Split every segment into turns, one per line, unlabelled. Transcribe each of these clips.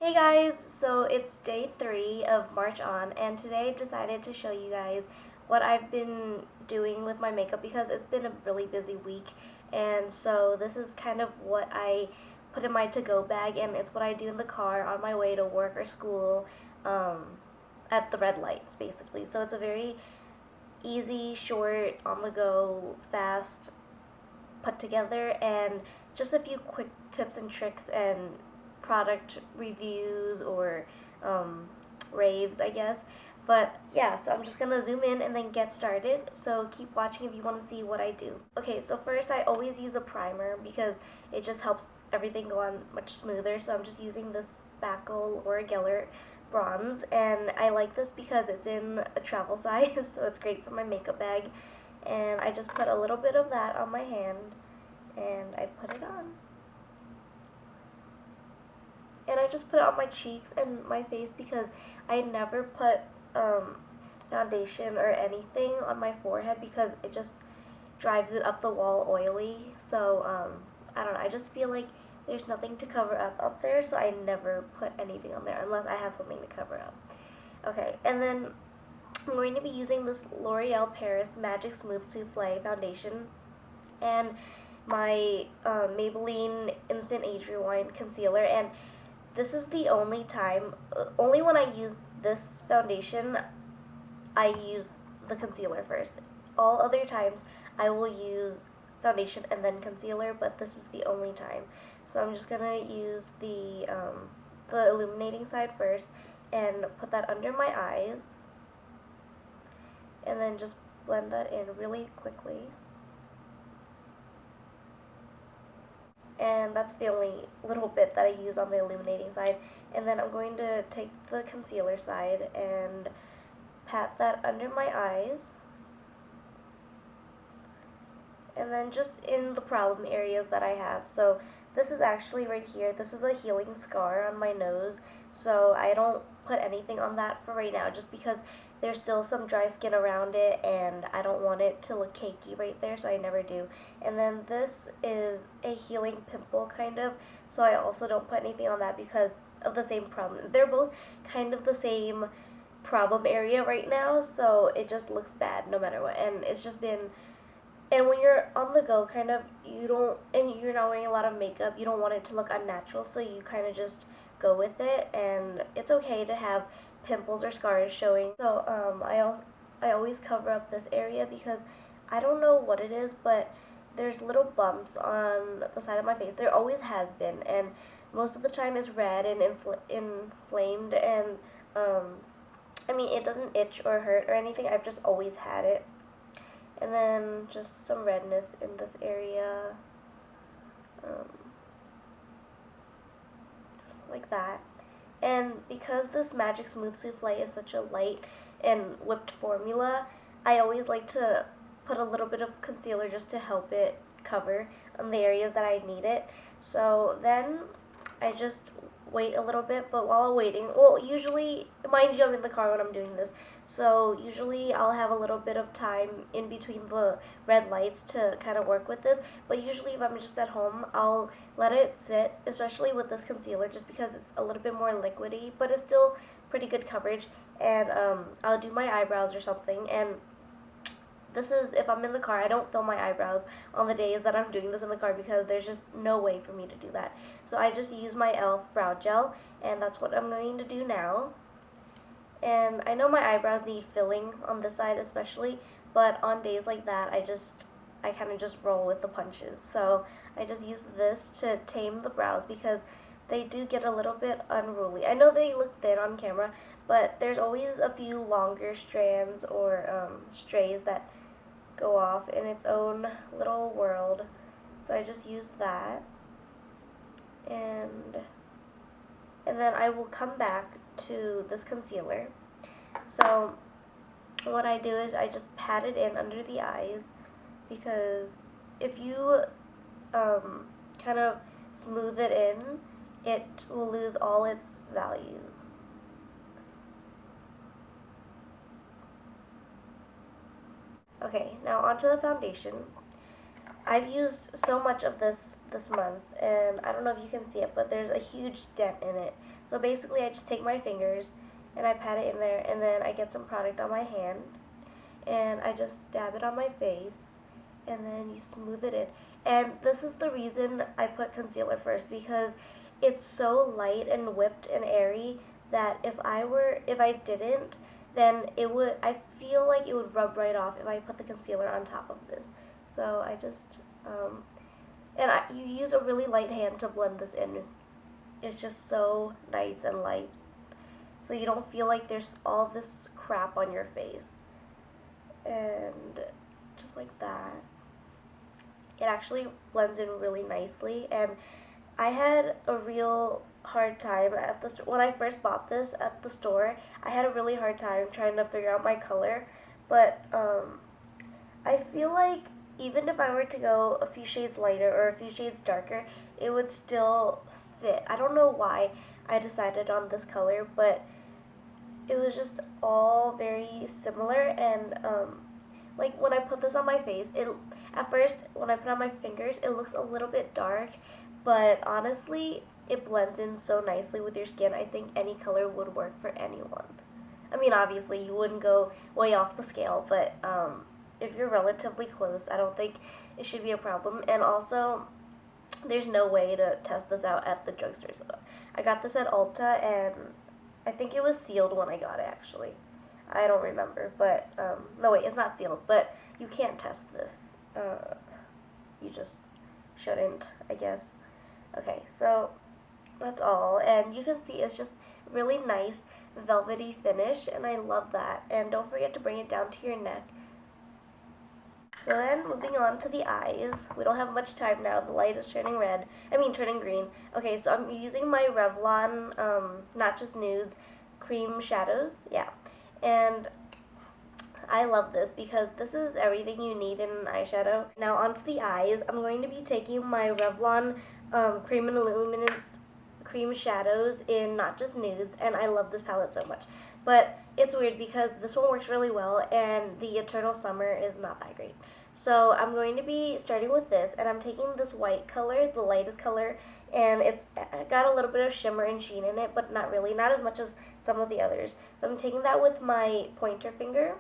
Hey guys, so it's day 3 of MarchOn, and today I decided to show you guys what I've been doing with my makeup because it's been a really busy week, and so this is kind of what I put in my to-go bag, and it's what I do in the car on my way to work or school at the red lights, basically. So it's a very easy, short, on-the-go, fast put together, and just a few quick tips and tricks and product reviews or raves, I guess. But yeah, so I'm just gonna zoom in and then get started. So keep watching if you want to see what I do. Okay, so first I always use a primer because it just helps everything go on much smoother. So I'm just using this Spackle or Geller bronze, and I like this because it's in a travel size, so it's great for my makeup bag. And I just put a little bit of that on my hand and I put it on. And I just put it on my cheeks and my face because I never put foundation or anything on my forehead because it just drives it up the wall oily. So I don't know, I just feel like there's nothing to cover up there, so I never put anything on there unless I have something to cover up. Okay, and then I'm going to be using this L'Oreal Paris Magic Smooth Souffle foundation and my Maybelline Instant Age Rewind concealer, and this is the only time, only when I use this foundation, I use the concealer first. All other times, I will use foundation and then concealer, but this is the only time. So I'm just gonna use the illuminating side first and put that under my eyes, and then just blend that in really quickly. And that's the only little bit that I use on the illuminating side. And then I'm going to take the concealer side and pat that under my eyes, and then just in the problem areas that I have. So this is actually right here. This is a healing scar on my nose, so I don't put anything on that for right now just because there's still some dry skin around it and I don't want it to look cakey right there, so I never do. And then this is a healing pimple kind of, so I also don't put anything on that because of the same problem. They're both kind of the same problem area right now, so it just looks bad no matter what. And it's just been, and when you're on the go, kind of, and you're not wearing a lot of makeup, you don't want it to look unnatural, so you kind of just go with it, and it's okay to have pimples or scars showing. So I always cover up this area because I don't know what it is, but there's little bumps on the side of my face. There always has been, and most of the time it's red and inflamed, and I mean, it doesn't itch or hurt or anything. I've just always had it. And then just some redness in this area, just like that. And because this Magic Smooth Souffle is such a light and whipped formula, I always like to put a little bit of concealer just to help it cover on the areas that I need it. So then I just wait a little bit, but while I'm waiting, well, usually, mind you, I'm in the car when I'm doing this, so usually I'll have a little bit of time in between the red lights to kind of work with this, but usually if I'm just at home, I'll let it sit, especially with this concealer, just because it's a little bit more liquidy, but it's still pretty good coverage, and I'll do my eyebrows or something, and this is, if I'm in the car, I don't film my eyebrows on the days that I'm doing this in the car because there's just no way for me to do that. So I just use my e.l.f. brow gel, and that's what I'm going to do now. And I know my eyebrows need filling on this side especially, but on days like that, I kind of just roll with the punches. So I just use this to tame the brows because they do get a little bit unruly. I know they look thin on camera, but there's always a few longer strands or strays that go off in its own little world. So I just use that, and then I will come back to this concealer. So what I do is I just pat it in under the eyes, because if you kind of smooth it in, it will lose all its value. Okay, now onto the foundation. I've used so much of this month, and I don't know if you can see it, but there's a huge dent in it. So basically I just take my fingers and I pat it in there, and then I get some product on my hand and I just dab it on my face, and then you smooth it in. And this is the reason I put concealer first, because it's so light and whipped and airy that if I didn't, then I feel like it would rub right off if I put the concealer on top of this. So I just, you use a really light hand to blend this in. It's just so nice and light. So you don't feel like there's all this crap on your face. And just like that. It actually blends in really nicely, and I had a real hard time when I first bought this at the store. I had a really hard time trying to figure out my color, but I feel like even if I were to go a few shades lighter or a few shades darker, it would still fit. I don't know why I decided on this color, but it was just all very similar, and like when I put this on my face, at first when I put on my fingers, it looks a little bit dark, but honestly, it blends in so nicely with your skin. I think any color would work for anyone. I mean, obviously, you wouldn't go way off the scale, but if you're relatively close, I don't think it should be a problem. And also, there's no way to test this out at the drugstore. So I got this at Ulta, and I think it was sealed when I got it, actually. I don't remember, but, no wait, it's not sealed, but you can't test this. You just shouldn't, I guess. Okay, so that's all, and you can see it's just really nice velvety finish, and I love that. And don't forget to bring it down to your neck. So then, moving on to the eyes. We don't have much time now. The light is turning green. Okay, so I'm using my Revlon, Not Just Nudes cream shadows. Yeah. And I love this because this is everything you need in an eyeshadow. Now onto the eyes. I'm going to be taking my Revlon Cream and Luminance cream shadows in Not Just Nudes, and I love this palette so much. But it's weird because this one works really well and the Eternal Summer is not that great. So I'm going to be starting with this, and I'm taking this white color, the lightest color, and it's got a little bit of shimmer and sheen in it, but not really, not as much as some of the others. So I'm taking that with my pointer finger.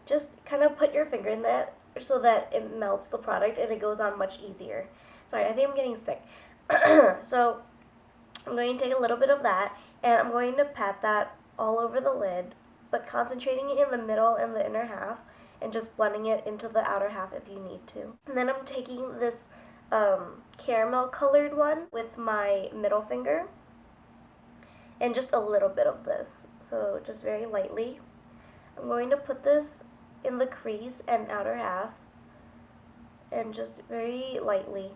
Just kind of put your finger in that so that it melts the product and it goes on much easier. Sorry, I think I'm getting sick. So I'm going to take a little bit of that, and I'm going to pat that all over the lid, but concentrating it in the middle and the inner half, and just blending it into the outer half if you need to. And then I'm taking this caramel colored one with my middle finger, and just a little bit of this, so just very lightly. I'm going to put this in the crease and outer half, and just very lightly,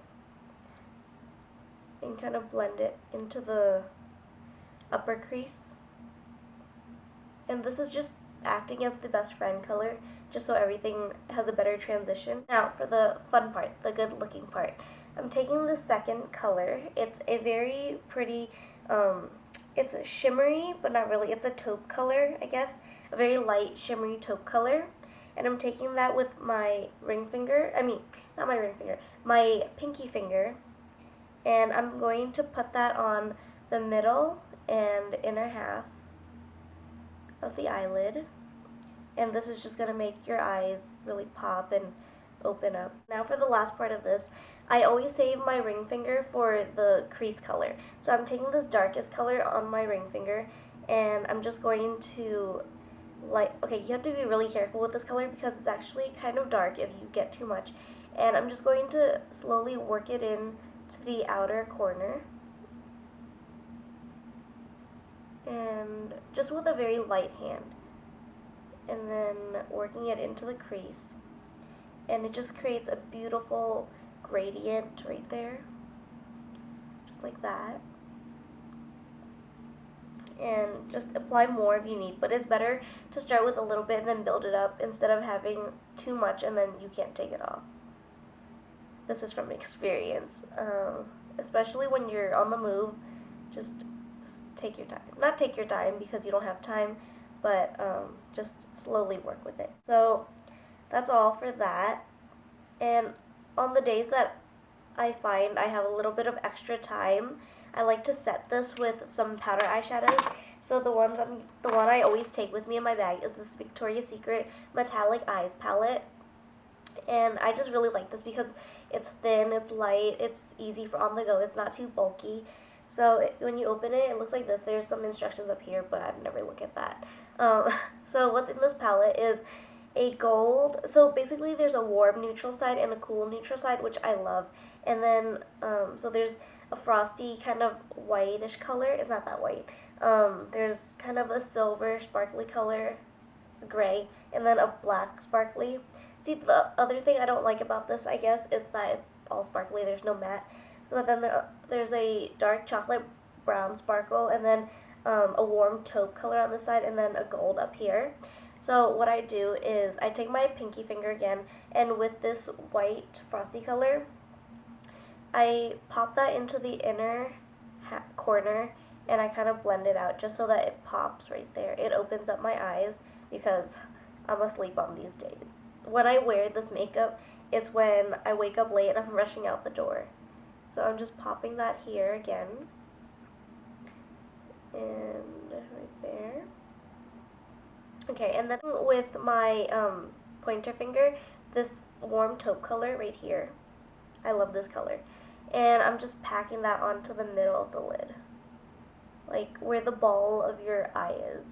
and kind of blend it into the upper crease. And this is just acting as the best friend color, just so everything has a better transition. Now for the fun part, the good looking part. I'm taking the second color. It's a very pretty, it's a shimmery, but not really, it's a taupe color, I guess. A very light shimmery taupe color. And I'm taking that with my ring finger, not my ring finger, my pinky finger. And I'm going to put that on the middle and inner half of the eyelid, and this is just going to make your eyes really pop and open up. Now for the last part of this, I always save my ring finger for the crease color. So I'm taking this darkest color on my ring finger, and I'm just going to okay, you have to be really careful with this color because it's actually kind of dark if you get too much. And I'm just going to slowly work it in to the outer corner, and just with a very light hand, and then working it into the crease, and it just creates a beautiful gradient right there, just like that. And just apply more if you need, but it's better to start with a little bit and then build it up instead of having too much and then you can't take it off. This is from experience, especially when you're on the move. Just take your time. Not take your time because you don't have time, but just slowly work with it. So that's all for that. And on the days that I find I have a little bit of extra time, I like to set this with some powder eyeshadows. So the one I always take with me in my bag is this Victoria's Secret Metallic Eyes palette. And I just really like this because it's thin, it's light, it's easy for on the go, it's not too bulky. So when you open it, it looks like this. There's some instructions up here, but I'd never look at that. So what's in this palette is a gold. So basically there's a warm neutral side and a cool neutral side, which I love. And then, so there's a frosty kind of whitish color. It's not that white. There's kind of a silver sparkly color, gray, and then a black sparkly. See, the other thing I don't like about this, I guess, is that it's all sparkly. There's no matte. So then there's a dark chocolate brown sparkle, and then a warm taupe color on the side, and then a gold up here. So what I do is I take my pinky finger again, and with this white frosty color, I pop that into the inner corner, and I kind of blend it out just so that it pops right there. It opens up my eyes because I'm asleep on these days. When I wear this makeup, it's when I wake up late and I'm rushing out the door. So I'm just popping that here again, and right there. Okay, and then with my pointer finger, this warm taupe color right here. I love this color. And I'm just packing that onto the middle of the lid, like where the ball of your eye is,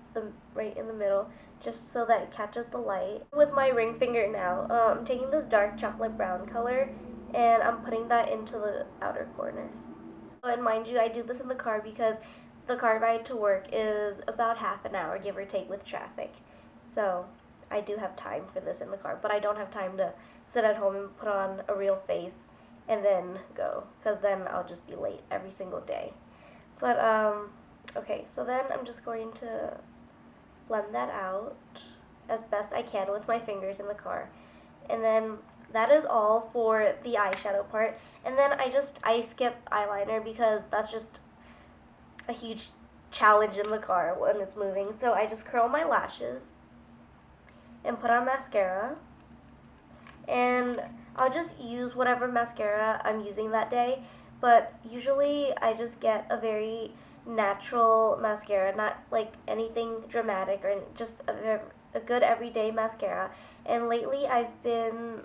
right in the middle, just so that it catches the light. With my ring finger now, I'm taking this dark chocolate brown color, and I'm putting that into the outer corner. And mind you, I do this in the car because the car ride to work is about half an hour, give or take, with traffic. So I do have time for this in the car, but I don't have time to sit at home and put on a real face and then go, because then I'll just be late every single day. But, okay, so then I'm just going to blend that out as best I can with my fingers in the car. And then that is all for the eyeshadow part. And then I skip eyeliner because that's just a huge challenge in the car when it's moving. So I just curl my lashes and put on mascara. And I'll just use whatever mascara I'm using that day. But usually I just get a very natural mascara, not like anything dramatic, or just a good everyday mascara. And lately I've been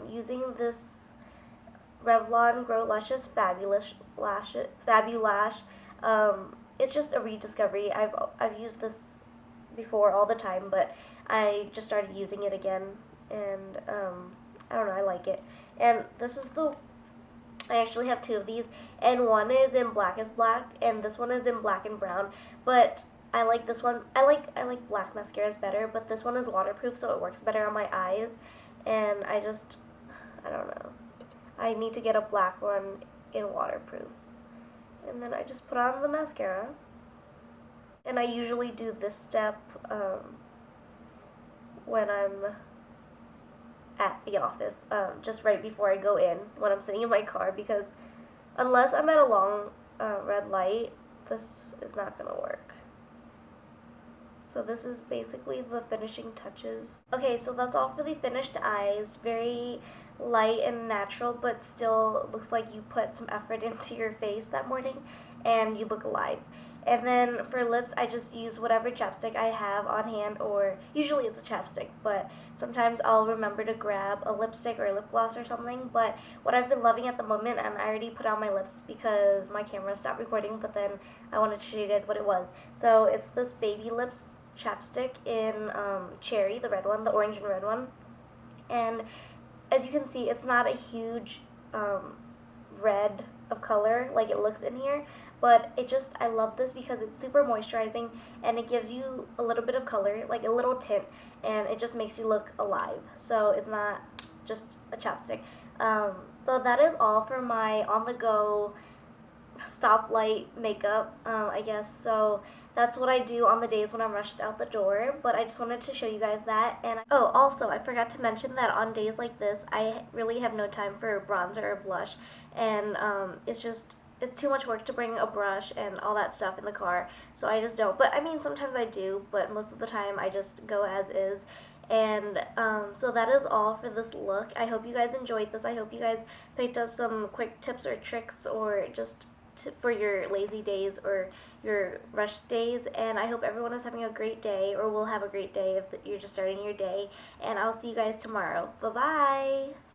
using this Revlon Grow Luscious Fabulash. It's just a rediscovery. I've used this before all the time, but I just started using it again, and I don't know, I like it. And this is I actually have two of these, and one is in Blackest Black, and this one is in Black and Brown, but I like this one. I like black mascaras better, but this one is waterproof, so it works better on my eyes, and I don't know. I need to get a black one in waterproof. And then I just put on the mascara, and I usually do this step when I'm at the office, just right before I go in, when I'm sitting in my car, because unless I'm at a long red light, this is not going to work. So this is basically the finishing touches. Okay, so that's all for the finished eyes. Very light and natural, but still looks like you put some effort into your face that morning and you look alive. And then for lips, I just use whatever chapstick I have on hand, or usually it's a chapstick, but sometimes I'll remember to grab a lipstick or a lip gloss or something. But what I've been loving at the moment, and I already put on my lips because my camera stopped recording, but then I wanted to show you guys what it was. So it's this Baby Lips chapstick in Cherry, the red one, the orange and red one. And as you can see, it's not a huge red of color like it looks in here, but I love this because it's super moisturizing, and it gives you a little bit of color, like a little tint, and it just makes you look alive. So it's not just a chapstick. So that is all for my on-the-go stoplight makeup, I guess. So that's what I do on the days when I'm rushed out the door, but I just wanted to show you guys that. And also, I forgot to mention that on days like this, I really have no time for bronzer or blush, and it's too much work to bring a brush and all that stuff in the car, so I just don't. But I mean, sometimes I do, but most of the time I just go as is. And so that is all for this look. I hope you guys enjoyed this. I hope you guys picked up some quick tips or tricks, or just for your lazy days or your rush days. And I hope everyone is having a great day, or will have a great day if you're just starting your day. And I'll see you guys tomorrow. Bye bye.